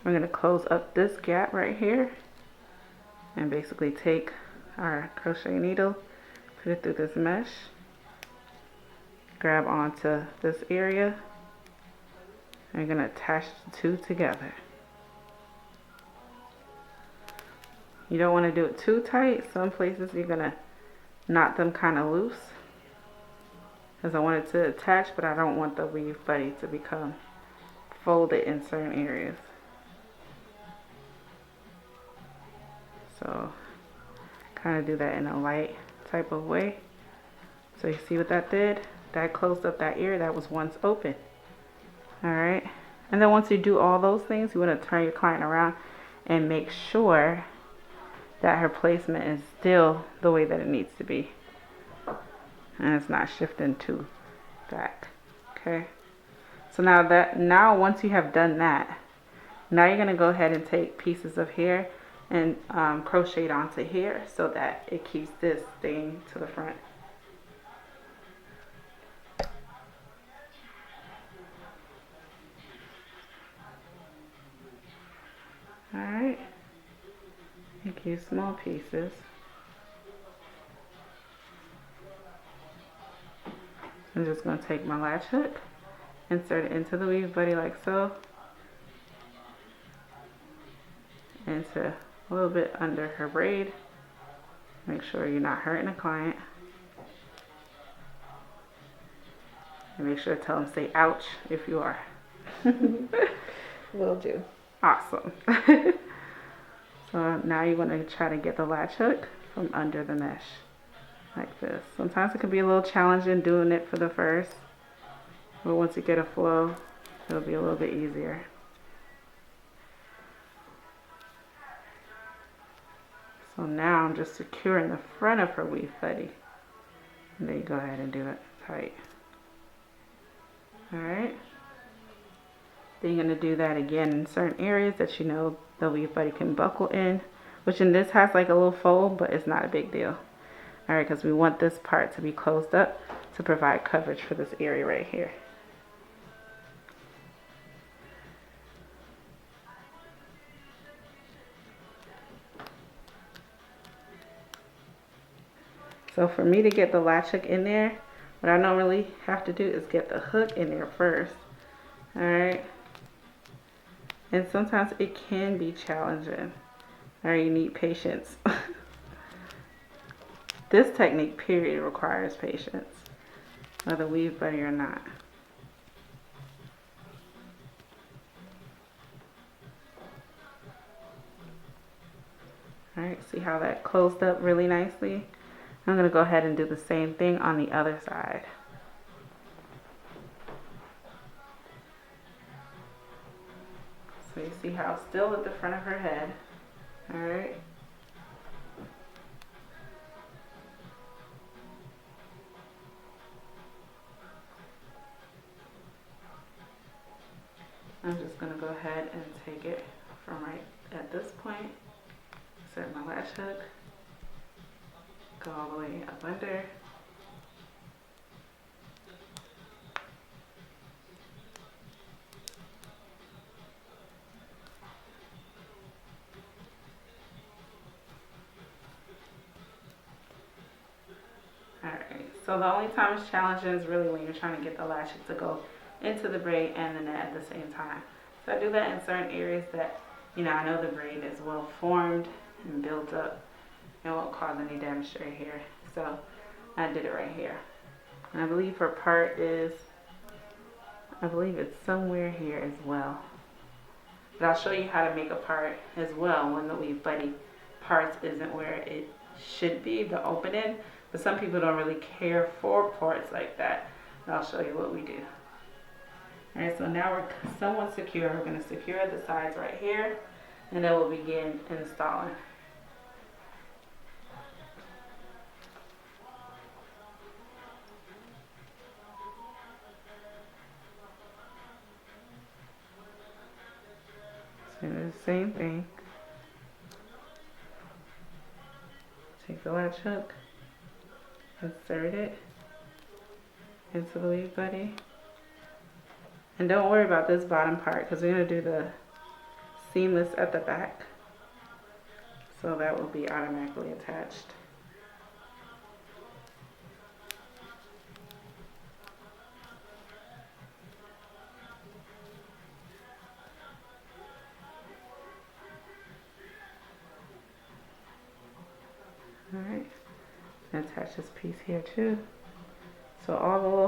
We're going to close up this gap right here and basically take our crochet needle, put it through this mesh, grab onto this area, and we're going to attach the two together. You don't want to do it too tight. Some places you're going to knot them kind of loose, because I want it to attach, but I don't want the weave buddy to become folded in certain areas. So kind of do that in a light type of way. So you see what that did? That closed up that area that was once open. Alright, and then once you do all those things, you want to turn your client around and make sure that her placement is still the way that it needs to be, and it's not shifting too back. Okay, so now once you have done that, now you're going to go ahead and take pieces of hair and crochet it onto here so that it keeps this staying to the front. Alright, make you small pieces. I'm just going to take my latch hook, insert it into the weave buddy like so, into a little bit under her braid. Make sure you're not hurting the client. And make sure to tell them say ouch if you are. Will do. Awesome. So now you want to try to get the latch hook from under the mesh like this. Sometimes it can be a little challenging doing it for the first, but once you get a flow, it'll be a little bit easier. So now I'm just securing the front of her weave buddy, and then you go ahead and do it tight. Alright, then you're going to do that again in certain areas that you know the weave buddy can buckle in, which in this has like a little fold, but it's not a big deal. Alright, because we want this part to be closed up to provide coverage for this area right here. So for me to get the latch hook in there, what I normally have to do is get the hook in there first. Alright. And sometimes it can be challenging. Alright, you need patience. This technique, period, requires patience, whether weave buddy or not. Alright, see how that closed up really nicely? I'm going to go ahead and do the same thing on the other side. So you see how it's still at the front of her head. Alright. I'm just going to go ahead and take it from right at this point. Insert my latch hook. Go all the way up under. Alright, so the only time it's challenging is really when you're trying to get the latch hook to go into the braid and the net at the same time. So I do that in certain areas that, you know, I know the braid is well formed and built up. It won't cause any damage right here. So I did it right here. And I believe her part is, I believe it's somewhere here as well. But I'll show you how to make a part as well when the weave buddy parts isn't where it should be, the opening. But some people don't really care for parts like that. And I'll show you what we do. Alright, so now we're somewhat secure. We're going to secure the sides right here, and then we'll begin installing. So do the same thing. Take the latch hook, insert it into the weave buddy. And don't worry about this bottom part because we're going to do the seamless at the back, so that will be automatically attached. Alright, attach this piece here too. So all the little